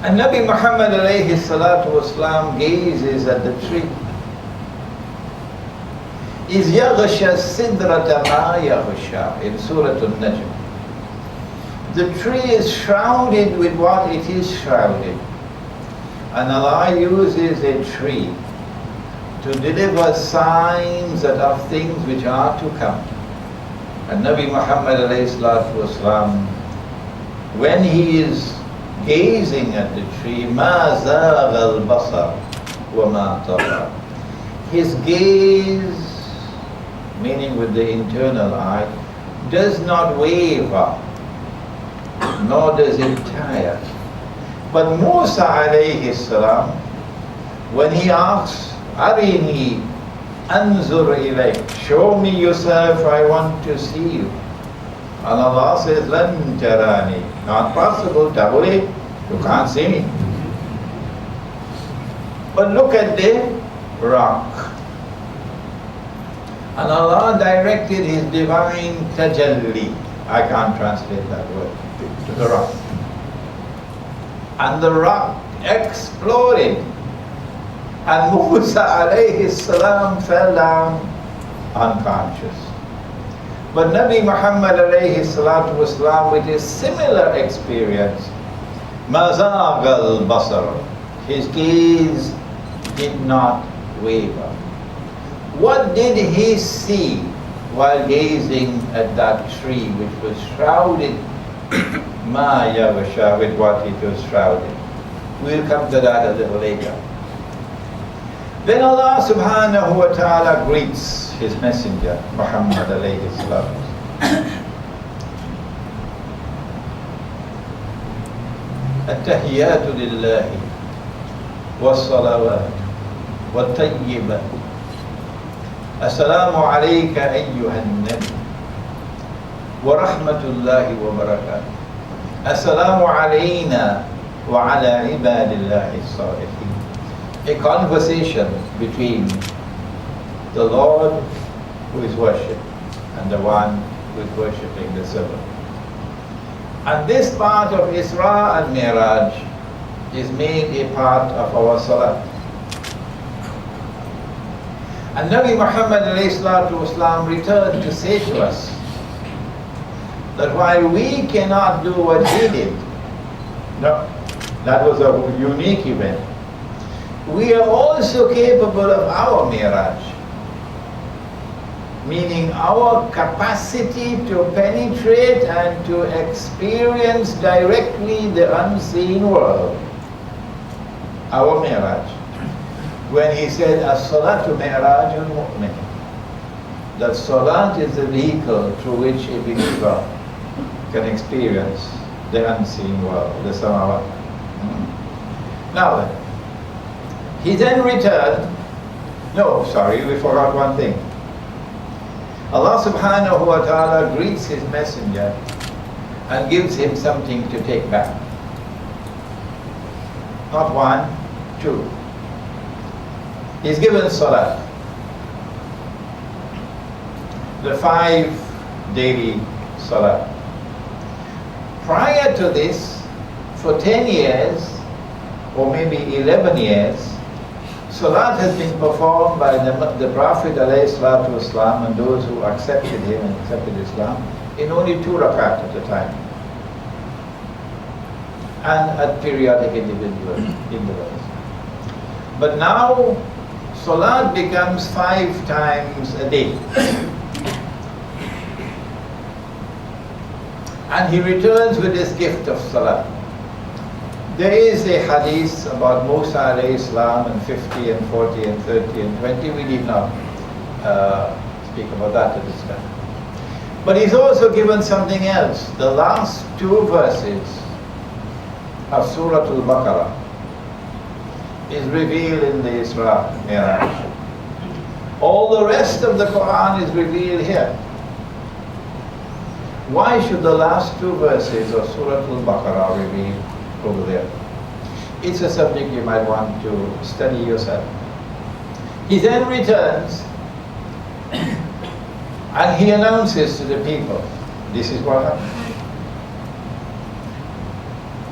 And Nabi Muhammad alayhi salatu wasalam gazes at the tree. Is yaghsha sidrata ma yaghsha in Surah An-Najm. The tree is shrouded with what it is shrouded. And Allah uses a tree to deliver signs that of things which are to come. And Nabi Muhammad alayhi salatu wasalam, when he is gazing at the tree, ma zagha al-basar wa ma tagha. His gaze, meaning with the internal eye, does not waver, nor does it tire. But Musa alayhi salam, when he asks, Arini anzur ilayk, show me yourself, I want to see you. And Allah says, Lan tarani, not possible, tabule, you can't see me. But look at the rock. And Allah directed His divine tajalli, I can't translate that word, to the rock. And the rock exploded. And Musa alayhi salam fell down unconscious. But Nabi Muhammad alayhi salatu wasalam, with a similar experience, mazagha al-basar, his gaze did not waver. What did he see while gazing at that tree which was shrouded ma yaghsha, with what it was shrouded? We'll come to that a little later. Then Allah subhanahu wa ta'ala greets His messenger, Muhammad alayhi salam. التحيات لله والصلوات والطيبات السلام عليك أيها النبي ورحمة الله وبركاته السلام علينا وعلى عباد الله الصالحين. A conversation between the Lord who is worshipped and the one who is worshipping the servant. And this part of Isra Miraj is made a part of our Salat. And Nabi Muhammad ﷺ returned to say to us that while we cannot do what he did, no, that was a unique event, we are also capable of our Miraj, meaning our capacity to penetrate and to experience directly the unseen world. Our Miraj. When he said, As-salatu mi'rajul mu'min, that salat is the vehicle through which a believer can experience the unseen world, the samawat. Now then, he then returned. No, sorry, we forgot one thing. Allah subhanahu wa ta'ala greets His messenger and gives him something to take back. Not one, two. He's given salat. The 5 daily salat. Prior to this, for 10 years, or maybe 11 years, Salat has been performed by the Prophet ﷺ and those who accepted him and accepted Islam in only 2 rakat at a time, and at periodic intervals. But now Salat becomes 5 times a day. And he returns with this gift of Salat. There is a hadith about Musa alayhi salam and 50 and 40 and 30 and 20. We need not speak about that at this time. But he's also given something else. The last 2 verses of Surah Al-Baqarah is revealed in the Isra Miraj. All the rest of the Quran is revealed here. Why should the last 2 verses of Surah Al-Baqarah reveal over there? It's a subject you might want to study yourself. He then returns and he announces to the people, this is what happened.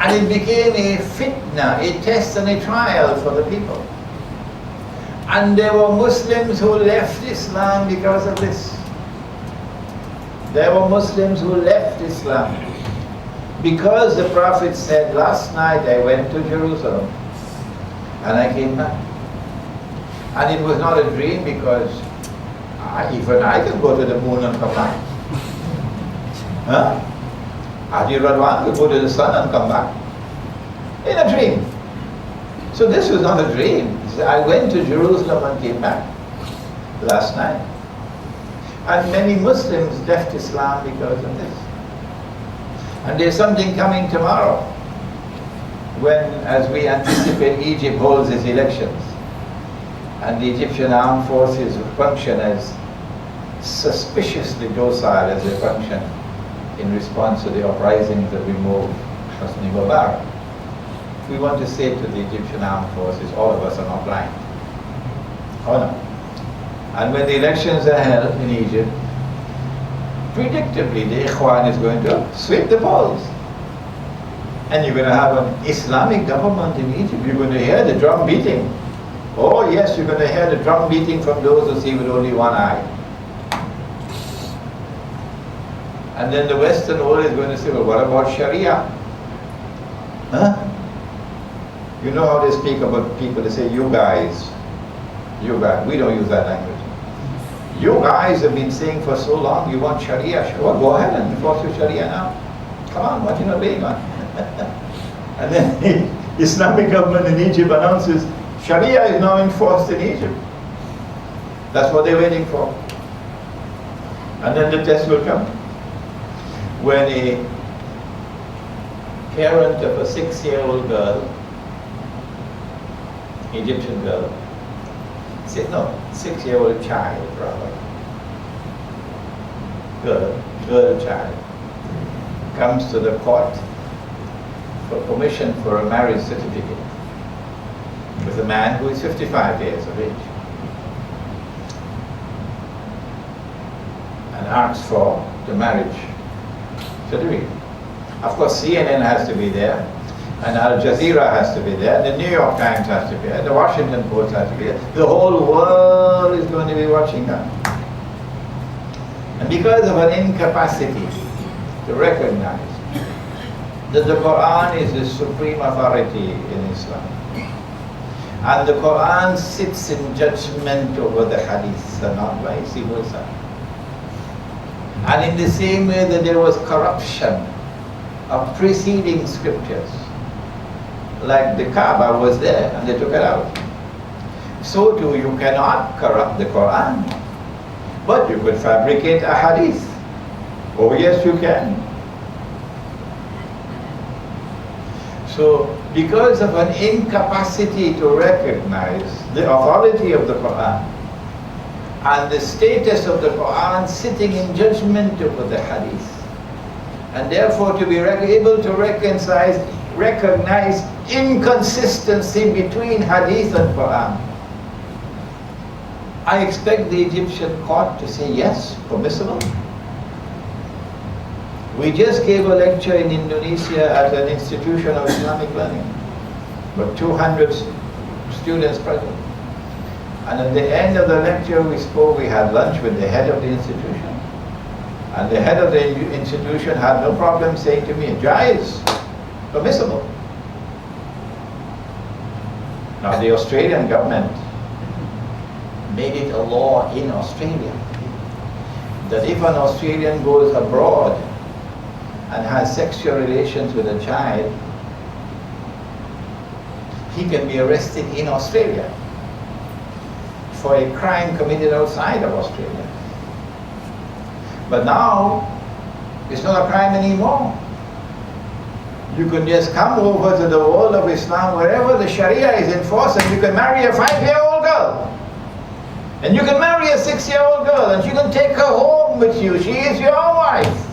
And it became a fitna, a test and a trial for the people. And there were Muslims who left Islam because of this. There were Muslims who left Islam because the Prophet said, last night I went to Jerusalem and I came back. And it was not a dream, because even I can go to the moon and come back. Huh? Adi Radwan could go to the sun and come back. In a dream. So this was not a dream. I went to Jerusalem and came back last night. And many Muslims left Islam because of this. And there's something coming tomorrow, when, as we anticipate, Egypt holds its elections. And the Egyptian armed forces function as suspiciously docile as they function in response to the uprisings that removed Hosni Mubarak. We want to say to the Egyptian armed forces, all of us are not blind. Oh no. And when the elections are held in Egypt, predictably the Ikhwan is going to sweep the polls. And you're going to have an Islamic government in Egypt. You're going to hear the drum beating. Oh yes, you're going to hear the drum beating from those who see with only one eye. And then the Western world is going to say, well, what about Sharia? Huh? You know how they speak about people, they say, you guys. We don't use that language. You guys have been saying for so long, you want Sharia. Well, go ahead and enforce your Sharia now. Come on, what are you not obeying on? And then the Islamic government in Egypt announces, Sharia is now enforced in Egypt. That's what they're waiting for. And then the test will come. When a parent of a 6-year-old girl, Egyptian girl, no, 6-year-old child rather, girl child, comes to the court for permission for a marriage certificate with a man who is 55 years of age, and asks for the marriage certificate. Of course, CNN has to be there, and Al Jazeera has to be there, and the New York Times has to be there, the Washington Post has to be there. The whole world is going to be watching that. And because of an incapacity to recognize that the Quran is the supreme authority in Islam, and the Quran sits in judgment over the hadith and not vice versa. And in the same way that there was corruption of preceding scriptures, like the Kaaba was there and they took it out, so too you cannot corrupt the Quran, but you could fabricate a hadith. Oh yes, you can. So because of an incapacity to recognize the authority of the Quran and the status of the Quran sitting in judgment over the hadith, and therefore to be able to recognize inconsistency between hadith and Quran, I expect the Egyptian court to say yes, permissible. We just gave a lecture in Indonesia at an institution of Islamic learning, with 200 students present. And at the end of the lecture we had lunch with the head of the institution. And the head of the institution had no problem saying to me, Jaiz, permissible. Now the Australian government made it a law in Australia that if an Australian goes abroad and has sexual relations with a child, he can be arrested in Australia for a crime committed outside of Australia. But now, it's not a crime anymore. You can just come over to the world of Islam, wherever the Sharia is enforced, and you can marry a 5-year-old girl. And you can marry a 6-year-old girl, and you can take her home with you. She is your wife.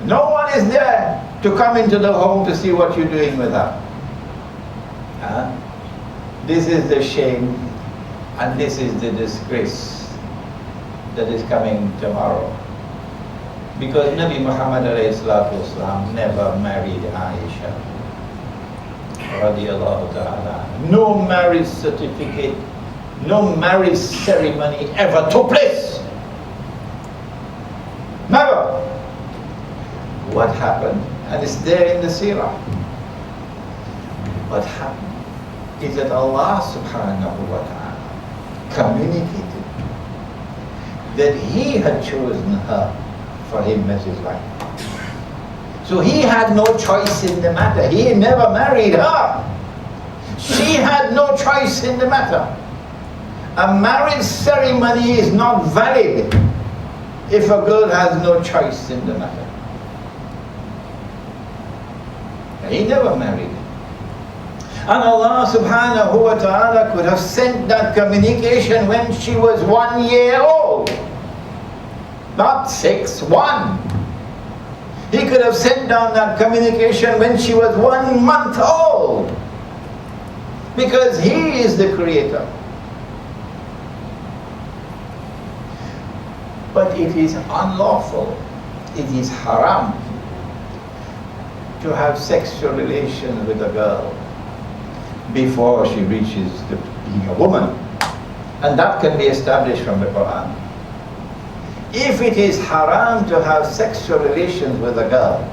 No one is there to come into the home to see what you're doing with her. This is the shame, and this is the disgrace that is coming tomorrow. Because Nabi Muhammad ﷺ never married Aisha radiallahu ta'ala. No marriage certificate, no marriage ceremony ever took place. Never. What happened? And it's there in the seerah. What happened is that Allah subhanahu wa ta'ala communicated that He had chosen her for him as his wife. So he had no choice in the matter. He never married her. She had no choice in the matter. A marriage ceremony is not valid if a girl has no choice in the matter. He never married her. And Allah subhanahu wa ta'ala could have sent that communication when she was 1 year old. Not 6, 1. He could have sent down that communication when she was 1 month old. Because He is the Creator. But it is unlawful, it is haram to have sexual relations with a girl before she reaches the being a woman. And that can be established from the Quran. If it is haram to have sexual relations with a girl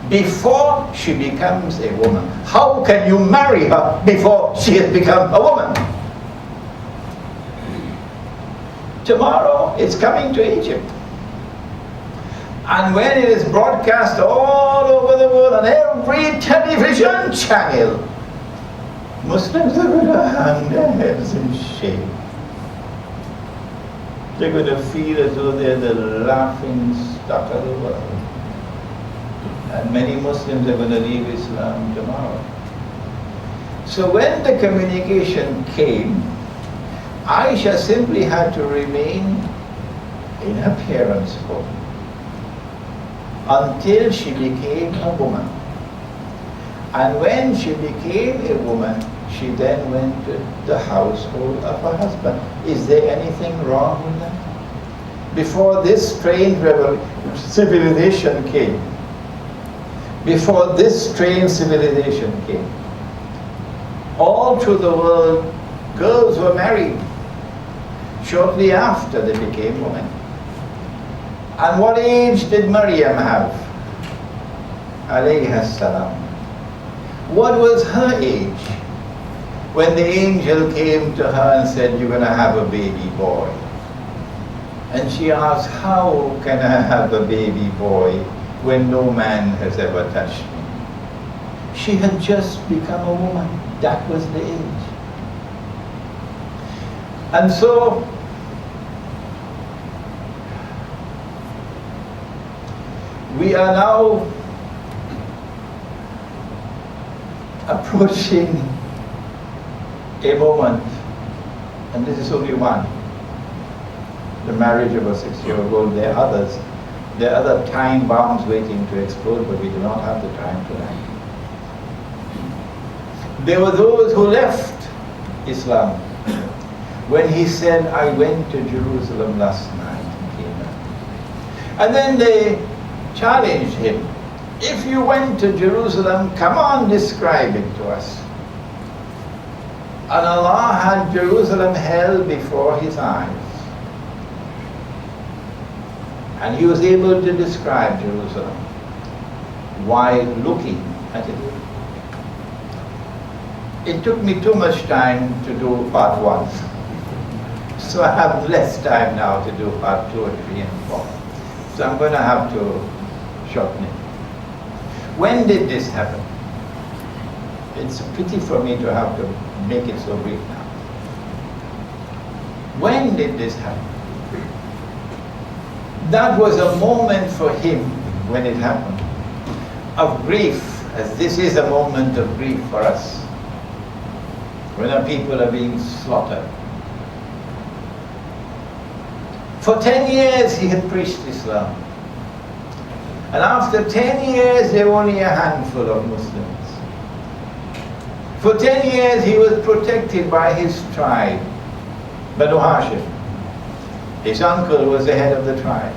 before she becomes a woman, how can you marry her before she has become a woman? Tomorrow it's coming to Egypt. And when it is broadcast all over the world on every television channel, Muslims are going to hang their heads in shame. They're going to feel as though they're the laughing stock of the world. And many Muslims are going to leave Islam tomorrow. So when the communication came, Aisha simply had to remain in her parents' home until she became a woman. And when she became a woman, she then went to the household of her husband. Is there anything wrong with that? Before this strange civilization came, all through the world, girls were married shortly after they became women. And what age did Maryam have? Alayha salam. What was her age when the angel came to her and said, you're going to have a baby boy? And she asked, how can I have a baby boy when no man has ever touched me? She had just become a woman. That was the age. And so, we are now approaching a moment, and this is only one, the marriage of a 6-year-old. There are others. There are other time bombs waiting to explode, but we do not have the time tonight. There were those who left Islam when he said, I went to Jerusalem last night and came back. And then they challenged him. If you went to Jerusalem, come on, describe it to us. And Allah had Jerusalem held before his eyes. And he was able to describe Jerusalem while looking at it. It took me too much time to do part 1. So I have less time now to do part 2 and 3 and 4. So I'm going to have to shorten it. When did this happen? It's a pity for me to have to make it so brief now. When did this happen? That was a moment for him when it happened, of grief, as this is a moment of grief for us, when our people are being slaughtered. For 10 years he had preached Islam. And after 10 years there were only a handful of Muslims. For 10 years he was protected by his tribe, Banu Hashim. His uncle was the head of the tribe.